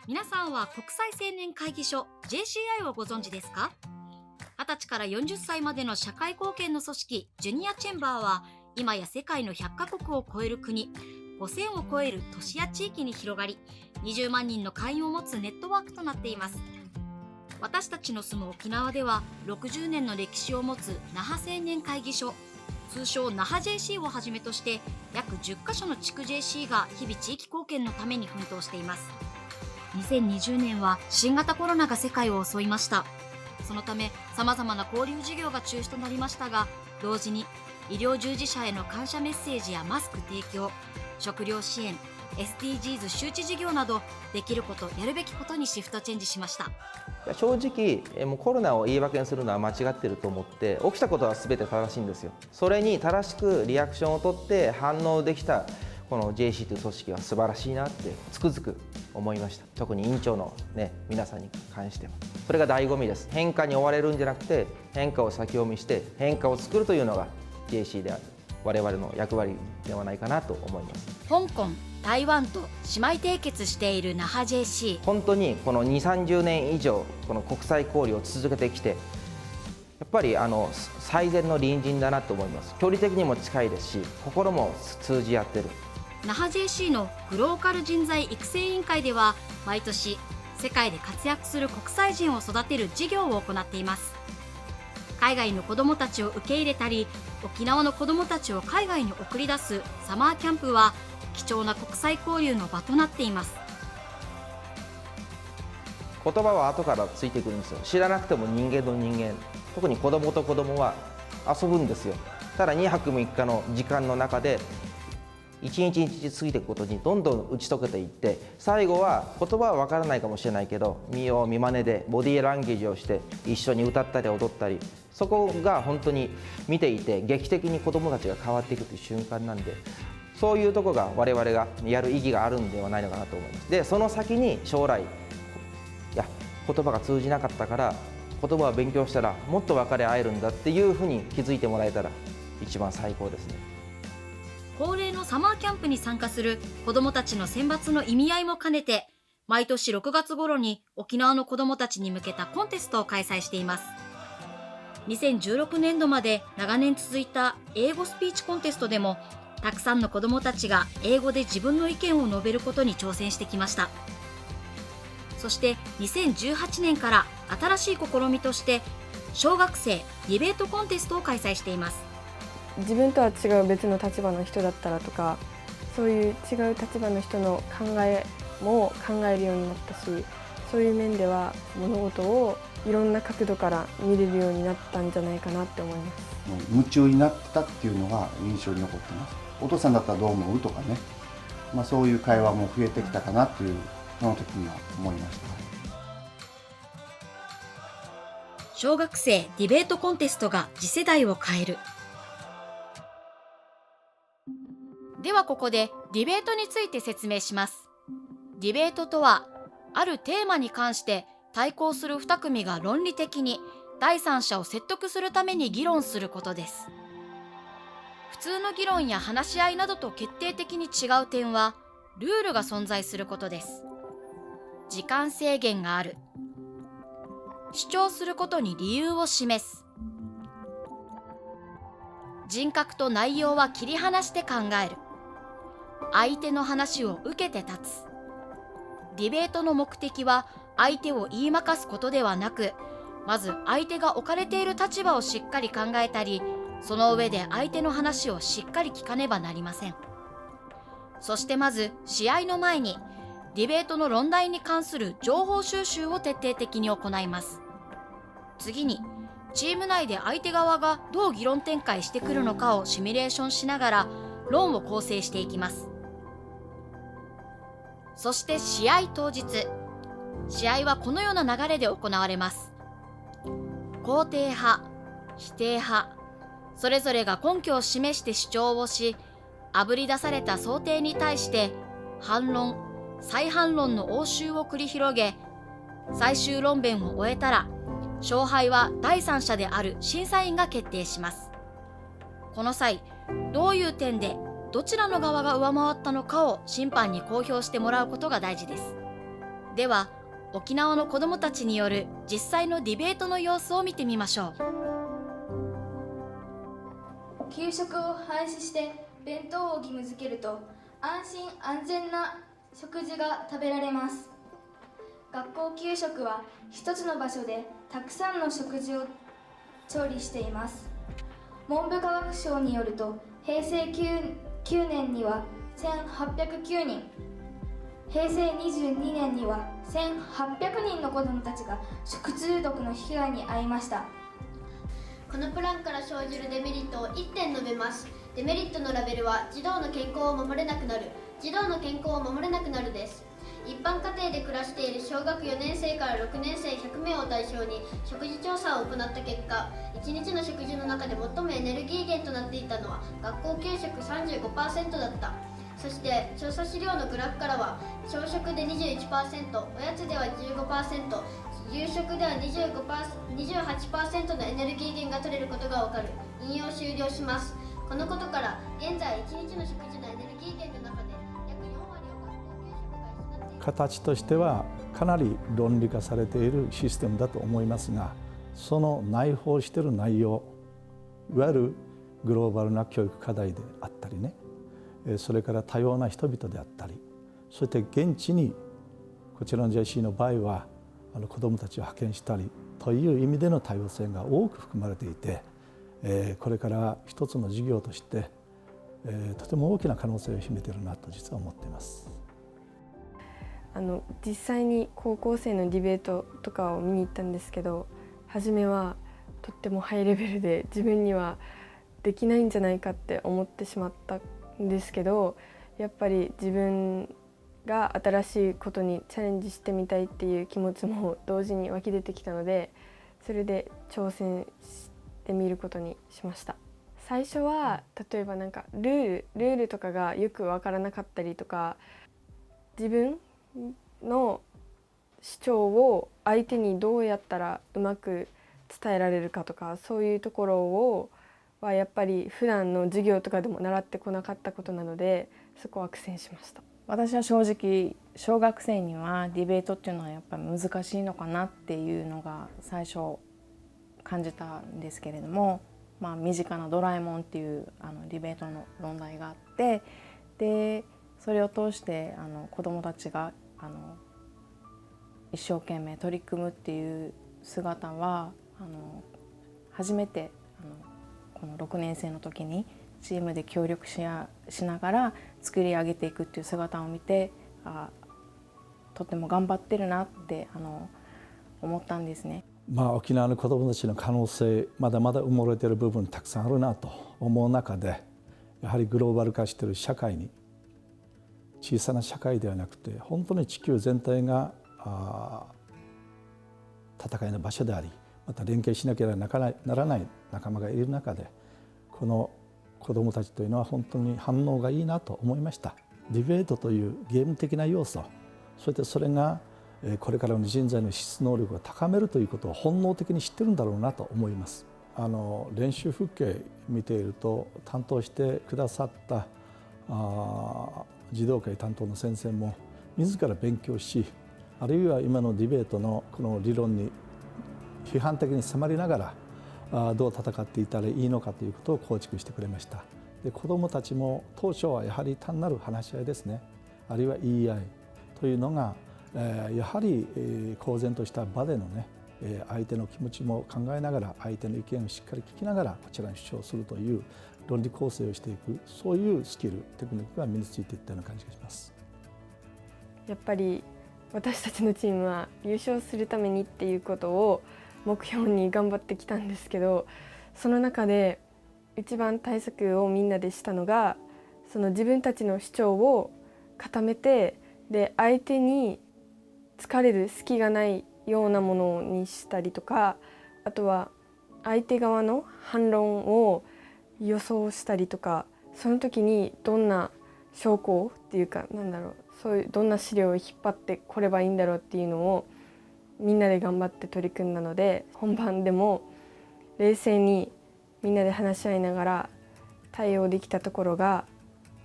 皆さんは国際青年会議所 JCI をご存知ですか？20歳から40歳までの社会貢献の組織ジュニアチェンバーは今や世界の100カ国を超える国、5000を超える都市や地域に広がり、20万人の会員を持つネットワークとなっています。私たちの住む沖縄では60年の歴史を持つ那覇青年会議所、通称那覇 JC をはじめとして約10カ所の地区 JC が日々地域貢献のために奮闘しています。2020年は新型コロナが世界を襲いました。そのため様々な交流事業が中止となりましたが、同時に医療従事者への感謝メッセージやマスク提供、食料支援、SDGs 周知事業など、できることやるべきことにシフトチェンジしました。正直もうコロナを言い訳にするのは間違ってると思って、起きたことは全て正しいんですよ。それに正しくリアクションを取って反応できたこの JC という組織は素晴らしいなってつくづく思いました。特に委員長の、皆さんに関してはそれが醍醐味です。変化に追われるんじゃなくて、変化を先読みして変化を作るというのが JC である我々の役割ではないかなと思います。香港、台湾と姉妹締結している那覇 JC。 本当にこの2、30年以上この国際交流を続けてきて、やっぱり最善の隣人だなと思います。距離的にも近いですし、心も通じ合ってる。那覇 JC のグローカル人材育成委員会では毎年世界で活躍する国際人を育てる事業を行っています。海外の子どもたちを受け入れたり、沖縄の子どもたちを海外に送り出すサマーキャンプは貴重な国際交流の場となっています。言葉は後からついてくるんですよ。知らなくても人間の人間、特に子供と子供は遊ぶんですよ。ただ2泊3日の時間の中で一日一日過ぎていくことにどんどん打ち解けていって、最後は言葉は分からないかもしれないけど、見よう見まねでボディーランゲージをして一緒に歌ったり踊ったり、そこが本当に見ていて劇的に子どもたちが変わっていくという瞬間なんで、そういうとこが我々がやる意義があるんではないのかなと思います。でその先に将来、いや言葉が通じなかったから言葉を勉強したらもっと分かり合えるんだっていうふうに気づいてもらえたら一番最高ですね。恒例のサマーキャンプに参加する子どもたちの選抜の意味合いも兼ねて、毎年6月頃に沖縄の子どもたちに向けたコンテストを開催しています。2016年度まで長年続いた英語スピーチコンテストでも、たくさんの子どもたちが英語で自分の意見を述べることに挑戦してきました。そして2018年から新しい試みとして小学生ディベートコンテストを開催しています。自分とは違う別の立場の人だったらとか、そういう違う立場の人の考えも考えるようになったし、そういう面では物事をいろんな角度から見れるようになったんじゃないかなって思います。夢中になったっていうのが印象に残ってます。お父さんだったらどう思うとかね、そういう会話も増えてきたかなっていう、その時には思いました。小学生ディベートコンテストが次世代を変える。ではここでディベートについて説明します。ディベートとは、あるテーマに関して対抗する2組が論理的に第三者を説得するために議論することです。普通の議論や話し合いなどと決定的に違う点は、ルールが存在することです。時間制限がある。主張することに理由を示す。人格と内容は切り離して考える。相手の話を受けて立つ。ディベートの目的は相手を言いまかすことではなく、まず相手が置かれている立場をしっかり考えたり、その上で相手の話をしっかり聞かねばなりません。そしてまず試合の前にディベートの論題に関する情報収集を徹底的に行います。次にチーム内で相手側がどう議論展開してくるのかをシミュレーションしながら論を構成していきます。そして試合当日、試合はこのような流れで行われます。肯定派、否定派、それぞれが根拠を示して主張をし、あぶり出された想定に対して反論、再反論の応酬を繰り広げ、最終論弁を終えたら勝敗は第三者である審査員が決定します。この際、どういう点でどちらの側が上回ったのかを審判に公表してもらうことが大事です。では沖縄の子どもたちによる実際のディベートの様子を見てみましょう。給食を廃止して弁当を義務付けると安心安全な食事が食べられます。学校給食は一つの場所でたくさんの食事を調理しています。文部科学省によると平成 9年には1809人、平成22年には1800人の子どもたちが食中毒の被害に遭いました。このプランから生じるデメリットを1点述べます。デメリットのラベルは児童の健康を守れなくなる、児童の健康を守れなくなるです。一般家庭で暮らしている小学4年生から6年生100名を対象に食事調査を行った結果、1日の食事の中で最もエネルギー源となっていたのは学校給食 35% だった。そして調査資料のグラフからは朝食で 21%、おやつでは 15%、夕食では 28% のエネルギー源が取れることがわかる。引用終了します。このことから現在1日の食事のエネルギー源の中で約4割を学校給食が失っている。形としてはかなり論理化されているシステムだと思いますが、その内包している内容、いわゆるグローバルな教育課題であったりね、それから多様な人々であったり、そして現地にこちらの JC の場合は子どもたちを派遣したりという意味での多様性が多く含まれていて、これから一つの事業としてとても大きな可能性を秘めているなと実は思っています。実際に高校生のディベートとかを見に行ったんですけど、初めはとってもハイレベルで自分にはできないんじゃないかって思ってしまったんですけど、やっぱり自分が新しいことにチャレンジしてみたいっていう気持ちも同時に湧き出てきたので、それで挑戦してみることにしました。最初は例えばなんかルールとかがよく分からなかったりとか、自分の主張を相手にどうやったらうまく伝えられるかとか、そういうところはやっぱり普段の授業とかでも習ってこなかったことなので、そこは苦戦しました。私は正直小学生にはディベートっていうのはやっぱり難しいのかなっていうのが最初感じたんですけれども、身近なドラえもんっていうディベートの論題があって、でそれを通して子どもたちが一生懸命取り組むっていう姿は初めてこの6年生の時にチームで協力しながら作り上げていくっていう姿を見て、とても頑張ってるなって思ったんですね。沖縄の子どもたちの可能性、まだまだ埋もれている部分たくさんあるなと思う中で、やはりグローバル化している社会に、小さな社会ではなくて本当に地球全体が戦いの場所であり、また連携しなければならない仲間がいる中で、この子どもたちというのは本当に反応がいいなと思いました。ディベートというゲーム的な要素、そしてそれがこれからの人材の質能力を高めるということを本能的に知ってるんだろうなと思います。練習風景見ていると、担当してくださった児童会担当の先生も自ら勉強し、あるいは今のディベートのこの理論に批判的に迫りながらどう戦っていったらいいのかということを構築してくれました。で、子どもたちも当初はやはり単なる話し合いですね、あるいは言い合いというのがやはり公然とした場でのね、相手の気持ちも考えながら、相手の意見をしっかり聞きながらこちらに主張するという論理構成をしていく、そういうスキル、テクニックが身についていったような感じがします。やっぱり私たちのチームは優勝するためにっていうことを目標に頑張ってきたんですけど、その中で一番対策をみんなでしたのが、その自分たちの主張を固めて、で相手に疲れる隙がないようなものにしたりとか、あとは相手側の反論を予想したりとか、その時にどんな証拠っていうか、そういうどんな資料を引っ張ってこればいいんだろうっていうのをみんなで頑張って取り組んだので、本番でも冷静にみんなで話し合いながら対応できたところが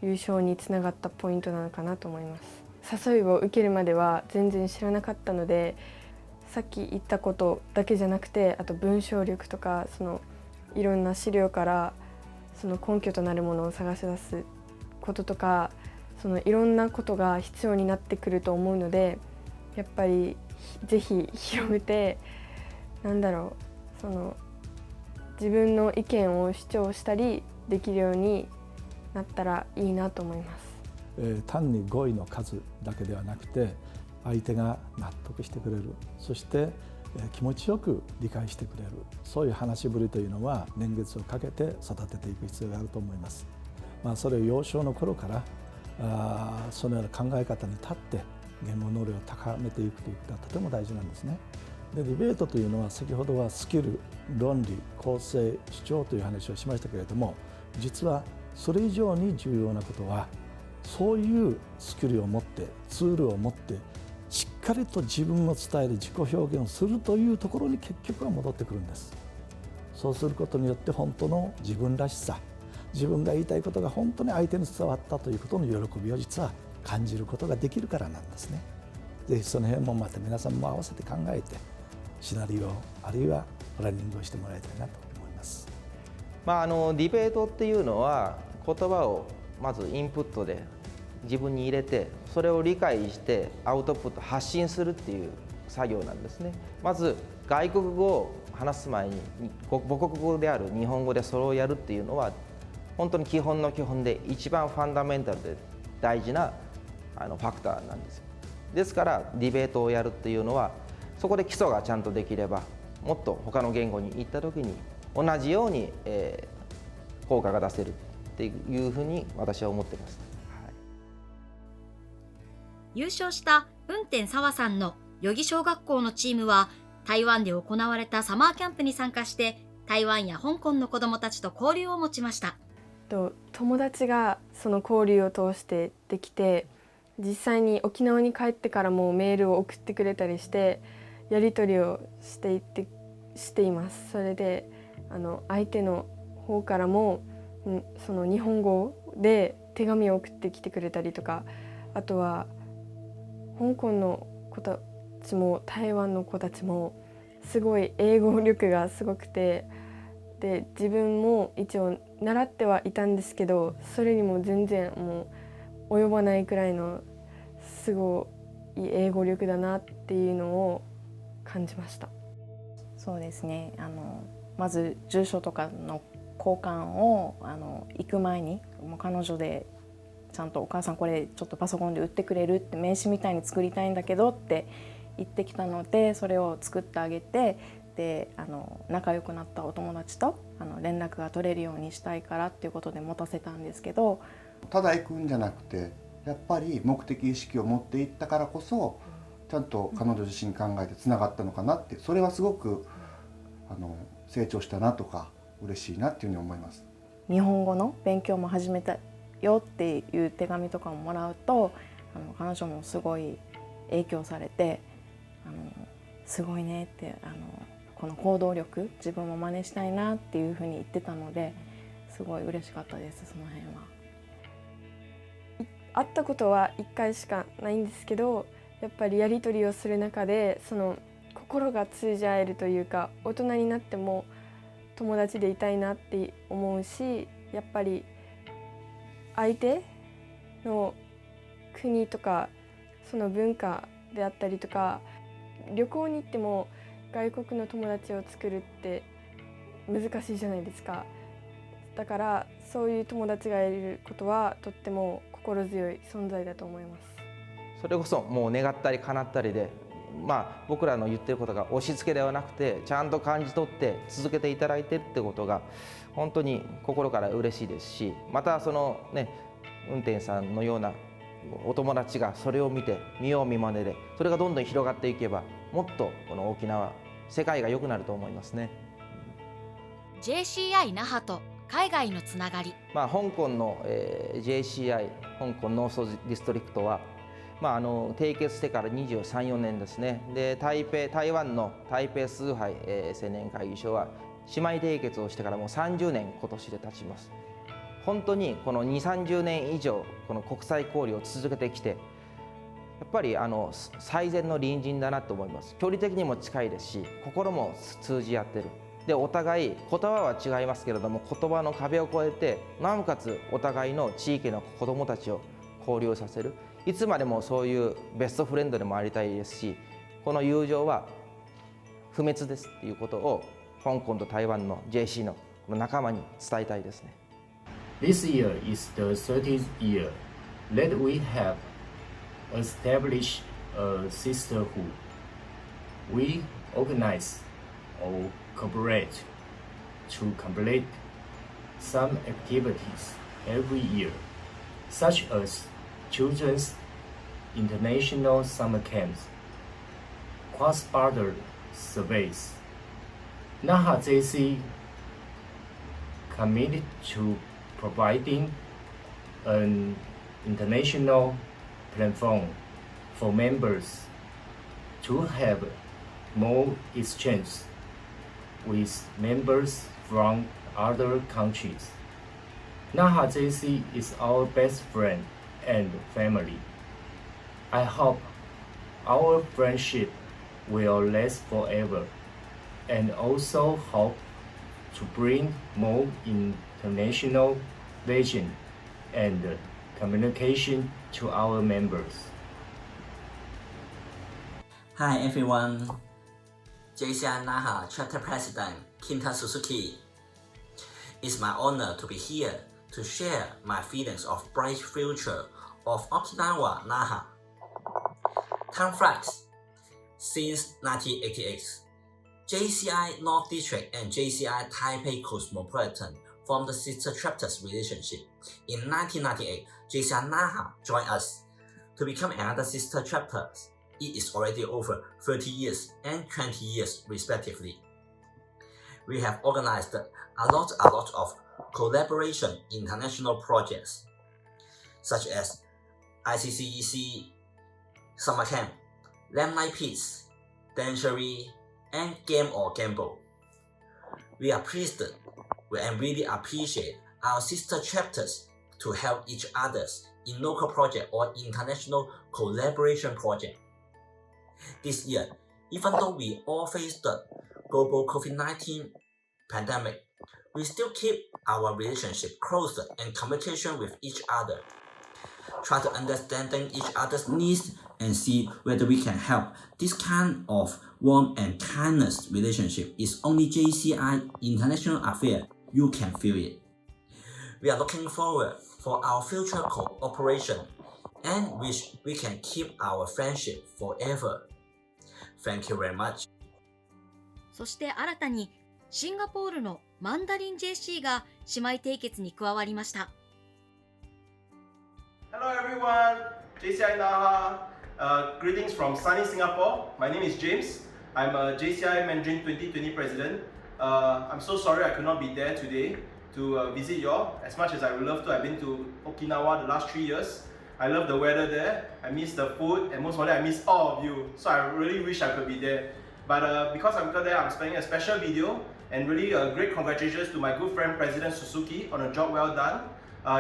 優勝につながったポイントなのかなと思います。誘いを受けるまでは全然知らなかったので、さっき言ったことだけじゃなくて、あと文章力とかいろんな資料からその根拠となるものを探し出すこととか、いろんなことが必要になってくると思うので、やっぱりぜひ広めて、自分の意見を主張したりできるようになったらいいなと思います。単に語彙の数だけではなくて、相手が納得してくれる、そして気持ちよく理解してくれる、そういう話しぶりというのは年月をかけて育てていく必要があると思います。それを幼少の頃からそのような考え方に立って言語能力を高めていくということはとても大事なんですね。で、ディベートというのは先ほどはスキル、論理、構成、主張という話をしましたけれども、実はそれ以上に重要なことは、そういうスキルを持ってツールを持ってしっかりと自分を伝える自己表現をするというところに結局は戻ってくるんです。そうすることによって本当の自分らしさ、自分が言いたいことが本当に相手に伝わったということの喜びを実は感じることができるからなんですね。ぜひその辺もまた皆さんも合わせて考えてシナリオあるいはプランニングをしてもらいたいなと思います。ディベートっていうのは言葉をまずインプットで自分に入れて、それを理解してアウトプット発信するっていう作業なんですね。まず外国語を話す前に母国語である日本語でそれをやるっていうのは本当に基本の基本で一番ファンダメンタルで大事なファクターなんですよ。ですからディベートをやるっていうのはそこで基礎がちゃんとできれば、もっと他の言語に行った時に同じように、効果が出せるっていうふうに私は思っています。優勝した運天沢さんの余木小学校のチームは、台湾で行われたサマーキャンプに参加して台湾や香港の子どもたちと交流を持ちました。友達がその交流を通してできて、実際に沖縄に帰ってからもメールを送ってくれたりしてやり取りをしています。それで相手の方からもその日本語で手紙を送ってきてくれたりとか、あとは香港の子たちも台湾の子たちもすごい英語力がすごくて、で自分も一応習ってはいたんですけど、それにも全然もう及ばないくらいのすごい英語力だなっていうのを感じました。そうですね、まず住所とかの交換を行く前にもう彼女でちゃんとお母さんこれちょっとパソコンで売ってくれるって名刺みたいに作りたいんだけどって言ってきたので、それを作ってあげて、で仲良くなったお友達と連絡が取れるようにしたいからっていうことで持たせたんですけど、ただ行くんじゃなくてやっぱり目的意識を持っていったからこそちゃんと彼女自身考えてつながったのかなって、それはすごく成長したなとか嬉しいなっていうふうに思います。日本語の勉強も始めたよっていう手紙とかをもらうと彼女もすごい影響されてすごいねってこの行動力自分も真似したいなっていうふうに言ってたので、すごい嬉しかったです。その辺は会ったことは1回しかないんですけど、やっぱりやり取りをする中でその心が通じ合えるというか、大人になっても友達でいたいなって思うし、やっぱり相手の国とかその文化であったりとか、旅行に行っても外国の友達を作るって難しいじゃないですか。だからそういう友達がいることはとっても心強い存在だと思います。それこそもう願ったり叶ったりで、僕らの言ってることが押し付けではなくてちゃんと感じ取って続けていただいてってことが本当に心から嬉しいですし、またそのね運転さんのようなお友達がそれを見て見よう見まねでそれがどんどん広がっていけば、もっとこの沖縄世界が良くなると思いますね。 JCI 那覇と海外のつながり、香港の、JCI 香港ノースディストリクトは、締結してから23、4年ですね。で台湾の台北崇拝、青年会議所は姉妹締結をしてからもう30年今年で経ちます。本当にこの2、30年以上この国際交流を続けてきて、やっぱり最善の隣人だなと思います。距離的にも近いですし、心も通じ合ってる。でお互い言葉は違いますけれども、言葉の壁を越えて、なおかつお互いの地域の子どもたちを交流させる。いつまでもそういうベストフレンドでもありたいですし、この友情は不滅ですっていうことを香港と台湾の JC の仲間に伝えたいですね。This year is the 30th year that we have established a sisterhood. We organize or cooperate to complete some activities every year, such as children's international summer camps, cross-border surveys. Naha JC committed to providing an international platform for members to have more exchange with members from other countries. Naha JC is our best friend and family. I hope our friendship will last forever, and also hope to bring more international vision and communication to our members. Hi everyone, JCI Naha Chapter President Kinta Suzuki. It's my honor to be here to share my feelings of bright future of Okinawa Naha. Time flies. Since 1988, JCI North District and JCI Taipei Cosmopolitan formed the sister chapters relationship. In 1998, JCI Naha joined us to become another sister chapter. It is already over 30 years and 20 years respectively. We have organized a lot of collaboration international projects such as ICCEC, Summer Camp, Lamb Night Peace, Dancery, and Game or Gamble. We are pleased and really appreciate our sister chapters to help each others in local project or international collaboration project. This year, even though we all face the global COVID-19 pandemic, we still keep our relationship closer and communication with each other. Try to understanding each other's needs and see whether we can help. This kind of warm and kindness relationship is only JCI international affair. You can feel it. We are looking forward for our future cooperation and wish we can keep our friendship forever. Thank you very much. そして新たにシンガポールのマンダリン JC が姉妹締結に加わりました。Hello everyone, JCI Naha. Greetings from sunny Singapore. My name is James. I'm a JCI Mandarin 2020 president. I'm so sorry I could not be there today to visit y'all. As much as I would love to, I've been to Okinawa the last 3 years. I love the weather there. I miss the food, and most of all, I miss all of you. So I really wish I could be there. But because I'm there, I'm spending a special video, and really great congratulations to my good friend President Suzuki on a job well done.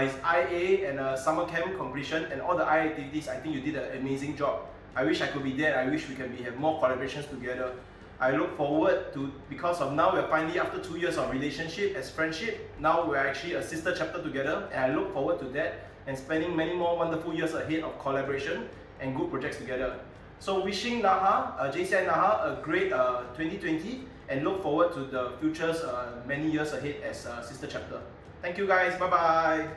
His IA and summer camp completion and all the IA activities, I think you did an amazing job. I wish I could be there. I wish we can have more collaborations together. I look forward to, because of now we're finally after 2 years of relationship as friendship, now we're actually a sister chapter together, and I look forward to that and spending many more wonderful years ahead of collaboration and good projects together. So wishing Naha, JCI Naha a great 2020 and look forward to the futures many years ahead as a sister chapter. Thank you guys, bye bye.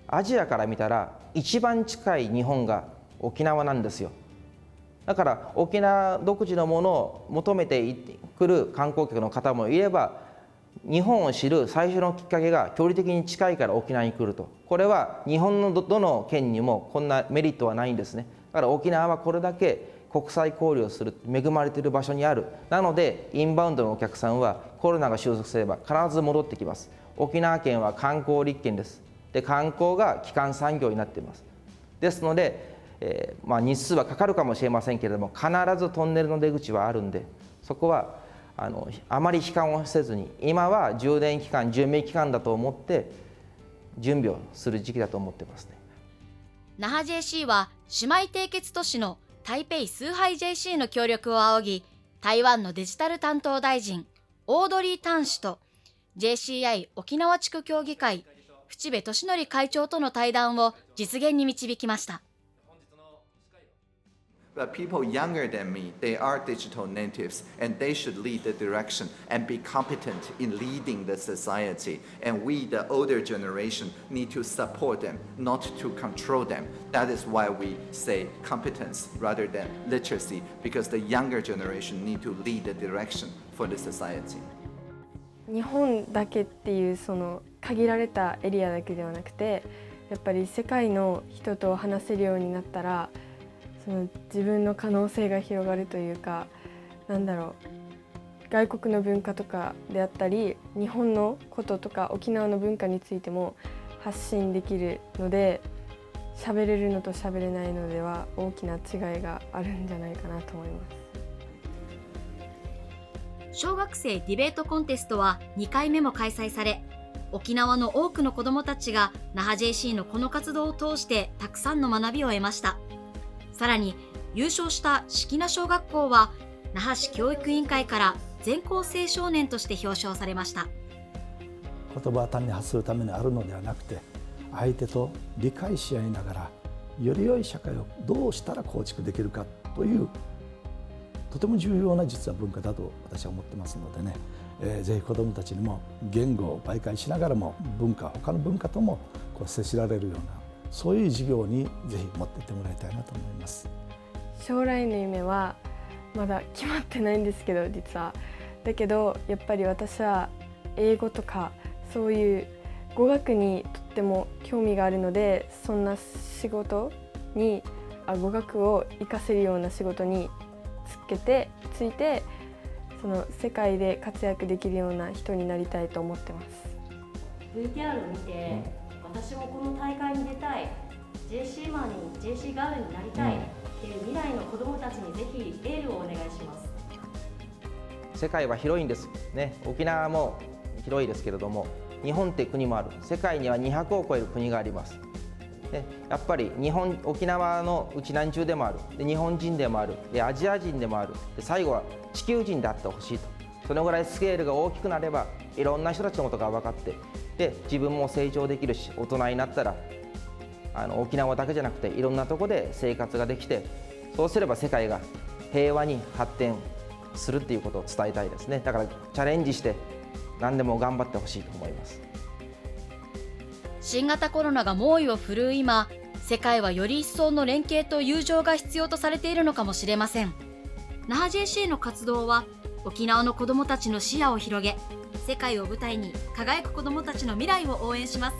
アジアから見たら一番近い日本が沖縄なんですよ。だから沖縄独自のものを求めてくる観光客の方もいれば、日本を知る最初のきっかけが距離的に近いから沖縄に来ると。これは日本のどの県にもこんなメリットはないんですね。だから沖縄はこれだけ国際交流をする恵まれている場所にある。なのでインバウンドのお客さんはコロナが収束すれば必ず戻ってきます。沖縄県は観光立県です。で観光が基幹産業になっています。ですので、日数はかかるかもしれませんけれども、必ずトンネルの出口はあるんで、そこはあまり悲観をせずに、今は充電期間、準備期間だと思って準備をする時期だと思ってますね。那覇 JC は姉妹締結都市の台北崇拝 JC の協力を仰ぎ、台湾のデジタル担当大臣オードリー・タン氏と JCI 沖縄地区協議会淵部俊則会長との対談を実現に導きました。But people younger than me, they are digital natives, and they should lead the direction and be competent in leading the society. And we, the older generation, need to support them, not to control them. That is why we say competence rather than literacy, because the younger generation need to lead the direction for the society. 日本だけっていうその限られたエリアだけではなくて、やっぱり世界の人と話せるようになったら、その自分の可能性が広がるというか、外国の文化とかであったり、日本のこととか沖縄の文化についても発信できるので、喋れるのと喋れないのでは大きな違いがあるんじゃないかなと思います。小学生ディベートコンテストは2回目も開催され、沖縄の多くの子どもたちが那覇 JC のこの活動を通してたくさんの学びを得ました。さらに優勝した識名小学校は那覇市教育委員会から全校青少年として表彰されました。言葉は単に発するためにあるのではなくて、相手と理解し合いながらより良い社会をどうしたら構築できるかというとても重要な実は文化だと私は思ってますのでね、ぜひ子どもたちにも言語を媒介しながらも他の文化とも接しられるような、そういう授業にぜひ持っていってもらいたいなと思います。将来の夢はまだ決まってないんですけど、実はだけどやっぱり私は英語とかそういう語学にとっても興味があるので、そんな仕事に語学を活かせるような仕事についてその世界で活躍できるような人になりたいと思ってます。 VTR を見て、私もこの大会に出たい、 JC マンに JC ガールになりたいっていう未来の子どもたちにぜひエールをお願いします。世界は広いんですね。沖縄も広いですけれども、日本って国もある。世界には200を超える国があります。でやっぱり沖縄のうちなんちゅうでもある、で日本人でもある、でアジア人でもある、で最後は地球人であってほしいと。そのぐらいスケールが大きくなればいろんな人たちのことが分かって、で自分も成長できるし、大人になったら沖縄だけじゃなくていろんなとこで生活ができて、そうすれば世界が平和に発展するっていうことを伝えたいですね。だからチャレンジして何でも頑張ってほしいと思います。新型コロナが猛威を振るう今、世界はより一層の連携と友情が必要とされているのかもしれません。那覇 JC の活動は沖縄の子どもたちの視野を広げ、世界を舞台に輝く子どもたちの未来を応援します。